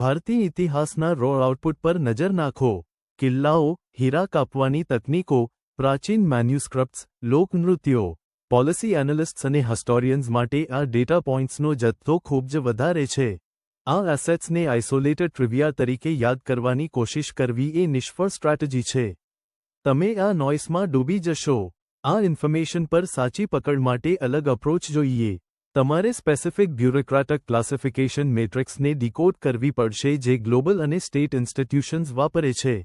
ભારતીય ઇતિહાસના row output પર નજર નાખો. કિલ્લાઓ, હીરા કાપવાની તકનીકો, પ્રાચીન મેન્યુસ્ક્રિપ્ટ્સ, લોકનૃત્યો. પોલિસી એનાલિસ્ટ્સ અને હિસ્ટોરિયન્સ માટે આ ડેટા પોઇન્ટ્સનો જથ્થો ખૂબ જ વધારે છે. આ એસેટ્સને આઇસોલેટેડ ટ્રિવિયા તરીકે યાદ કરવાની કોશિશ કરવી એ નિષ્ફળ સ્ટ્રેટેજી છે. તમે આ નોઇસમાં ડૂબી જશો. આ ઇન્ફોર્મેશન પર સાચી પકડ માટે અલગ અપ્રોચ જોઈએ. તમારે સ્પેસિફિક બ્યુરોક્રેટિક ક્લાસિફિકેશન મેટ્રિક્સને ડીકોડ કરવી પડશે જે ગ્લોબલ અને સ્ટેટ ઇન્સ્ટિટ્યુશન્સ વાપરે છે.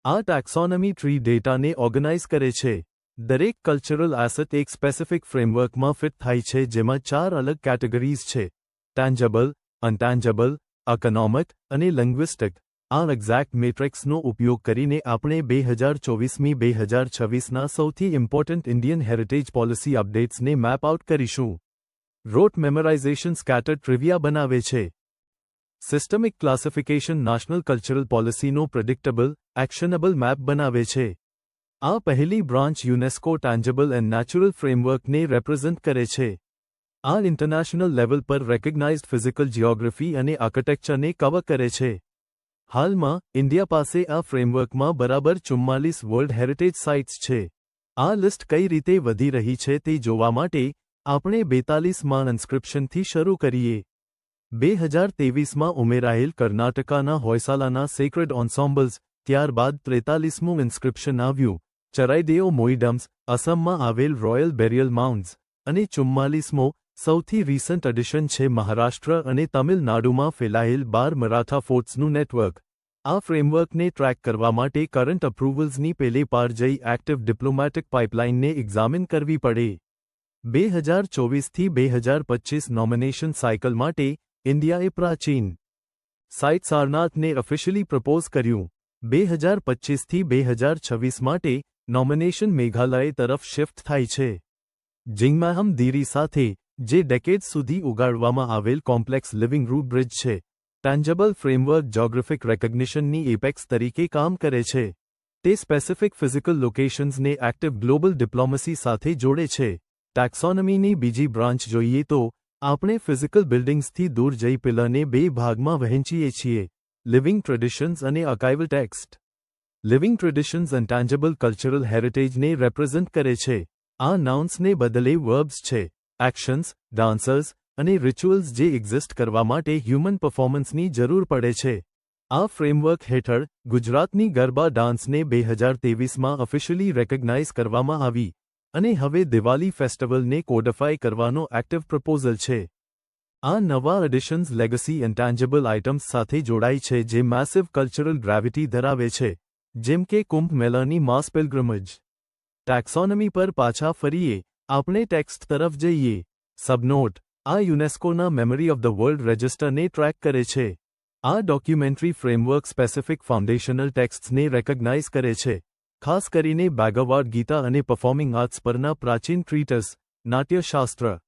આ ટેક્સોનોમી ટ્રી ડેટાને ઓર્ગનાઇઝ કરે છે. દરેક કલ્ચરલ એસેટ એક સ્પેસિફિક ફ્રેમવર્કમાં ફિટ થાય છે જેમાં 4 અલગ કેટેગરીઝ છે: ટેન્જેબલ, અનટેન્જેબલ, ઇકોનોમિક અને લિંગ્વિસ્ટિક. આ એક્ઝેક્ટ મેટ્રિક્સનો ઉપયોગ કરીને આપણે 2024-2026ના સૌથી ઇમ્પોર્ટન્ટ ઇન્ડિયન હેરિટેજ પોલિસી અપડેટ્સને મેપ આઉટ કરીશું. રોટ મેમોરાઇઝેશન સ્કેટર્ડ ટ્રિવિયા બનાવે છે. સિસ્ટમિક ક્લાસિફિકેશન નેશનલ કલ્ચરલ પોલિસીનો પ્રેડિક્ટેબલ, એક્શનેબલ મેપ બનાવે છે. આ પહેલી branch UNESCO tangible and natural ફ્રેમવર્કને રેપ્રેઝન્ટ કરે છે. આ ઇન્ટરનેશનલ લેવલ પર રેકગ્નાઇઝ્ડ ફિઝિકલ જિયોગ્રાફી અને આર્કિટેક્ચરને કવર કરે છે. હાલમાં, ઇન્ડિયા પાસે આ ફ્રેમવર્કમાં બરાબર 44 વર્લ્ડ હેરિટેજ સાઇટ્સ છે. આ લિસ્ટ કઈ રીતે વધી રહી છે તે જોવા માટે આપણે 42માં ઇન્સ્ક્રિપ્શનથી શરૂ કરીએ. 2023માં ઉમેરાયેલ કર્ણાટકાના હોયસાલાના સેક્રેડ એન્સેમ્બલ્સ, ત્યારબાદ 43મું ઇન્સ્ક્રિપ્શન આવ્યું, ચરાઇદેઓ મોઇડમ્સ, અસમમાં આવેલ રોયલ બેરિયલ માઉન્ડ્સ, અને 44મો, સૌથી રિસન્ટ એડિશન છે મહારાષ્ટ્ર અને તમિલનાડુમાં ફેલાયેલ 12 મરાઠા ફોર્ટ્સનું નેટવર્ક. આ ફ્રેમવર્કને ટ્રેક કરવા માટે કરંટ અપ્રુવલ્સની પેલે પાર જઈ એક્ટિવ ડિપ્લોમેટિક પાઇપલાઇનને એક્ઝામિન કરવી પડે. 2024થી 2025 નોમિનેશન સાયકલ માટે ઇન્ડિયાએ પ્રાચીન સાઇટ સારનાથને ઓફિશિયલી પ્રપોઝ કર્યું. 2025થી 2026 માટે નોમિનેશન મેઘાલય તરફ શિફ્ટ થાય છે. જિંગમાહમ દીરી સાથે, જે ડેકેડ્સ સુધી ઉગાડવામાં આવેલ કોમ્પ્લેક્સ લિવિંગ રૂટ બ્રિજ છે, ટેન્જેબલ ફ્રેમવર્ક જ્યોગ્રાફિક રેકગ્નિશનની એપેક્સ તરીકે કામ કરે છે. તે સ્પેસિફિક ફિઝિકલ લોકેશન્સને એક્ટિવ ગ્લોબલ ડિપ્લોમસી સાથે જોડે છે. ટેક્સોનોમીની બીજી બ્રાન્ચ જોઈએ તો, આપણે ફિઝિકલ બિલ્ડિંગ્સથી દૂર જઈ પિલરને 2 ભાગમાં વહેંચીએ છીએ: લિવિંગ ટ્રેડિશન્સ અને archival text. Living traditions intangible cultural હેરિટેજને રેપ્રેઝન્ટ કરે છે. આ નાઉન્સને બદલે વર્બ્સ છે: એક્શન્સ, ડાન્સર્સ અને રિચ્યુઅલ્સ જે એક્ઝિસ્ટ કરવા માટે હ્યુમન પરફોર્મન્સની જરૂર પડે છે. આ ફ્રેમવર્ક હેઠળ, ગુજરાતની ગરબા ડાન્સને 2023માં ઓફિશિયલી રેકગ્નાઇઝ કરવામાં આવી, અને હવે દિવાળી ફેસ્ટિવલને કોડિફાઈ કરવાનો એક્ટિવ પ્રપોઝલ છે. આ નવા એડિશન્સ લેગસી ઇન્ટેન્જેબલ આઇટમ્સ સાથે જોડાય છે જે મેસિવ કલ્ચરલ ગ્રેવિટી ધરાવે છે, જેમ કે કુંભ મેળાની માસ પિલગ્રિમેજ. ટેક્સોનોમી પર પાછા ફરીએ, આપણે ટેક્સ્ટ તરફ જઈએ. સબનોટ: આ યુનેસ્કોના મેમરી ઓફ ધ વર્લ્ડ રજિસ્ટરને ટ્રેક કરે છે. આ ડોક્યુમેન્ટરી ફ્રેમવર્ક સ્પેસિફિક ફાઉન્ડેશનલ ટેક્સ્ટ્સને રેકગ્નાઇઝ કરે છે, ખાસ કરીને ભાગવદ ગીતા અને પરફોર્મિંગ આર્ટ્સ પરના પ્રાચીન ટ્રીટસ, નાટ્યશાસ્ત્ર.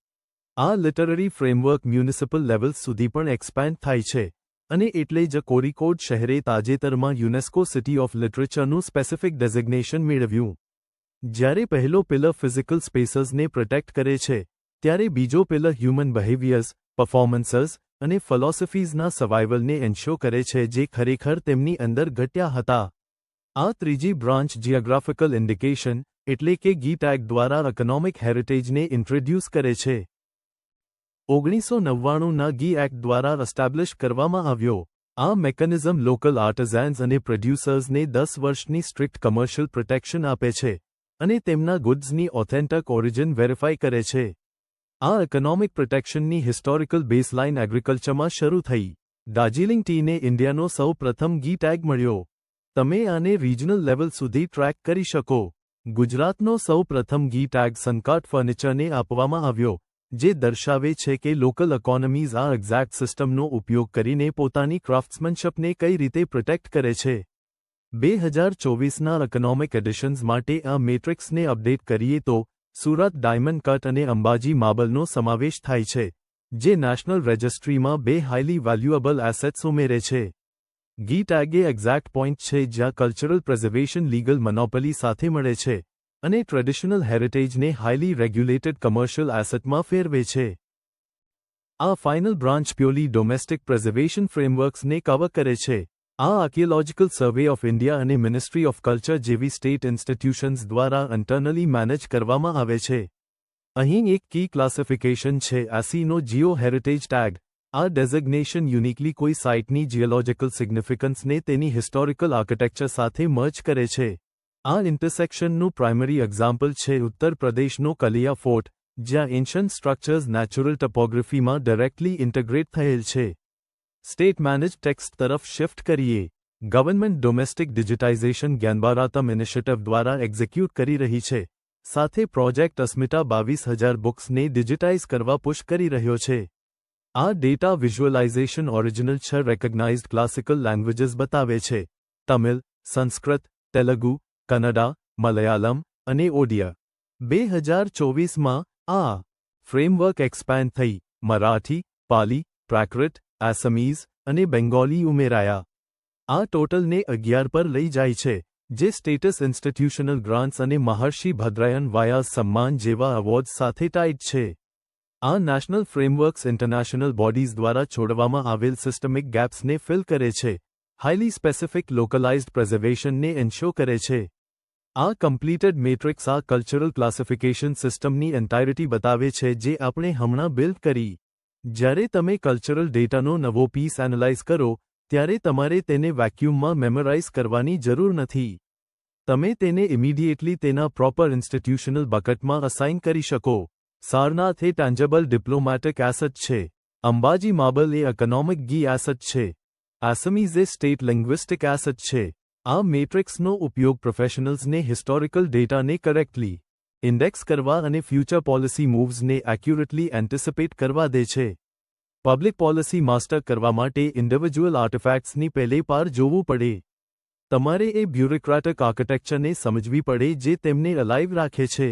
આ લિટરરી ફ્રેમવર્ક મ્યુનિસિપલ લેવલ્સ સુધી પણ એક્સપેન્ડ થાય છે, અને એટલે જ કોરિકોડ શહેરે તાજેતરમાં યુનેસ્કો સિટી ઓફ લિટરેચરનું સ્પેસિફિક ડેઝિગ્નેશન મેળવ્યું. જ્યારે પહેલો પિલર ફિઝિકલ સ્પેસીસને પ્રોટેક્ટ કરે છે, ત્યારે બીજો પિલર હ્યુમન બિહેવિયર્સ, પરફોર્મન્સીસ અને ફિલોસોફીઝના સર્વાઇવલને એન્શ્યોર કરે છે જે ખરેખર તેમની અંદર ઘટ્યા હતા. આ ત્રીજી બ્રાન્ચ જિયોગ્રાફિકલ ઇન્ડિકેશન, એટલે કે ગી ટેગ દ્વારા ઇકોનોમિક હેરિટેજને ઇન્ટ્રોડ્યુસ કરે છે. 1999ના ગી એક્ટ દ્વારા એસ્ટાબ્લિશ કરવામાં આવ્યો. આ મેકેનિઝમ લોકલ આર્ટિઝાન્સ અને પ્રોડ્યુસર્સને 10 વર્ષની સ્ટ્રિક્ટ કમર્શિયલ પ્રોટેક્શન આપે છે, અને તેમના ગુડ્સની ઓથેન્ટિક ઓરિજિન વેરીફાઈ કરે છે. આ ઇકોનોમિક પ્રોટેક્શનની હિસ્ટોરિકલ બેઝલાઇન એગ્રીકલ્ચરમાં શરૂ થઈ. દાર્જિલિંગ ટીને ઇન્ડિયાનો સૌ પ્રથમ ગી ટેગ મળ્યો. તમે આને રિજનલ લેવલ સુધી ટ્રેક કરી શકો. ગુજરાતનો સૌ પ્રથમ ગી ટેગ સંકાટ ફર્નિચરને આપવામાં આવ્યો, જે દર્શાવે છે કે લોકલ ઇકોનોમીઝ આ એક્ઝેક્ટ સિસ્ટમનો ઉપયોગ કરીને પોતાની ક્રાફ્ટ્સમેનશિપને કઈ રીતે પ્રોટેક્ટ કરે છે. 2024ના ઇકોનોમિક એડિશન્સ માટે આ મેટ્રિક્સને અપડેટ કરીએ તો, સુરત ડાયમંડ કટ અને અંબાજી માર્બલનો સમાવેશ થાય છે, જે નેશનલ રજિસ્ટ્રીમાં 2 હાઈલી વેલ્યુએબલ એસેટ્સ ઉમેરે છે. ગી ટેગ એ એક્ઝેક્ટ પોઇન્ટ છે જ્યાં કલ્ચરલ પ્રિઝર્વેશન લીગલ મોનોપોલી સાથે મળે છે, અને ટ્રેડિશનલ હેરિટેજને હાઈલી રેગ્યુલેટેડ કમર્શિયલ એસેટમાં ફેરવે છે. આ final branch purely domestic preservation ફ્રેમવર્ક્સને કવર કરે છે. આ આર્કિયોલોજિકલ સર્વે ઓફ ઇન્ડિયા અને મિનિસ્ટ્રી ઓફ કલ્ચર જેવી સ્ટેટ ઇન્સ્ટિટ્યુશન્સ દ્વારા ઇન્ટરનલી મેનેજ કરવામાં આવે છે. અહીં એક કી ક્લાસિફિકેશન છે ASCIIનો જીઓ હેરિટેજ ટેગ. આ ડેઝિગ્નેશન યુનિકલી કોઈ સાઇટની જીઓલોજિકલ સિગ્નિફિકન્સને તેની હિસ્ટોરિકલ આર્કિટેક્ચર સાથે મર્જ કરે છે. આ ઇન્ટરસેક્શનનું પ્રાઇમરી એક્ઝામ્પલ છે ઉત્તર પ્રદેશનો કલિયા ફોર્ટ, જ્યાં એન્શન્ટ સ્ટ્રક્ચર્સ નેચરલ ટોપોગ્રાફીમાં ડાયરેક્ટલી ઇન્ટિગ્રેટ થયેલ છે. સ્ટેટ મેનેજ ટેક્સ્ટ તરફ શિફ્ટ કરીએ. Government domestic digitisation Gyan Bharatam initiative દ્વારા એક્ઝિક્યુટ કરી રહી છે. સાથે પ્રોજેક્ટ અસ્મિતા 22,000 બુક્સને ડિજિટાઇઝ કરવા પુશ કરી રહ્યો છે. આ data visualisation original 6 recognised classical languages બતાવે છે: તમિલ, સંસ્કૃત, તેલુગુ, કન્નડા, મલયાલમ અને ઓડિયા. 2024માં આ ફ્રેમવર્ક એક્સપેન્ડ થઈ મરાઠી, પાલી, પ્રાકૃત, આસામીઝ અને બેંગોલી ઉમેરાયા. આ ટોટલને 11 પર લઈ જાય છે, જે સ્ટેટસ ઇન્સ્ટિટ્યુશનલ ગ્રાન્ટ્સ અને મહર્ષિ ભદ્રાયન વાયાઝ સમ્માન જેવા એવોર્ડ્સ સાથે ટાઇડ છે. આ નેશનલ ફ્રેમવર્ક્સ ઇન્ટરનેશનલ બોડીઝ દ્વારા છોડવામાં આવેલ સિસ્ટમિક ગેપ્સને ફિલ કરે છે, હાઈલી સ્પેસિફિક લોકલાઇઝ્ડ પ્રિઝર્વેશનને એન્શ્યોર કરે છે. આ કમ્પ્લીટેડ મેટ્રિક્સ આ કલ્ચરલ ક્લાસિફિકેશન સિસ્ટમની એન્ટાયરિટી બતાવે છે જે આપણે હમણાં બિલ્ડ કરી. જ્યારે તમે કલ્ચરલ ડેટાનો નવો પીસ એનાલાઇઝ કરો, ત્યારે તમારે તેને વેક્યુમમાં મેમરાઇઝ કરવાની જરૂર નથી. તમે તેને ઇમિડિયેટલી તેના પ્રોપર ઇન્સ્ટિટ્યુશનલ બકેટમાં અસાઇન કરી શકો. સારનાથ એ ટેન્જેબલ ડિપ્લોમેટિક એસેટ છે. અંબાજી માર્બલ એ ઇકોનોમિક કી એસેટ છે. આસામીઝ એ સ્ટેટ લિંગ્વિસ્ટિક એસેટ છે. આ મેટ્રિક્સનો ઉપયોગ પ્રોફેશનલ્સને હિસ્ટોરિકલ ડેટાને કરેક્ટલી ઇન્ડેક્સ કરવા અને ફ્યુચર પોલિસી મૂવ્સને એક્યુરેટલી એન્ટિસિપેટ કરવા દે છે. પબ્લિક પોલિસી માસ્ટર કરવા માટે ઇન્ડિવિજ્યુઅલ આર્ટિફેક્ટ્સની પહેલે પાર જોવું પડે. તમારે એ બ્યુરોક્રેટિક આર્કિટેક્ચરને સમજવી પડે જે તેમને અલાઇવ રાખે છે.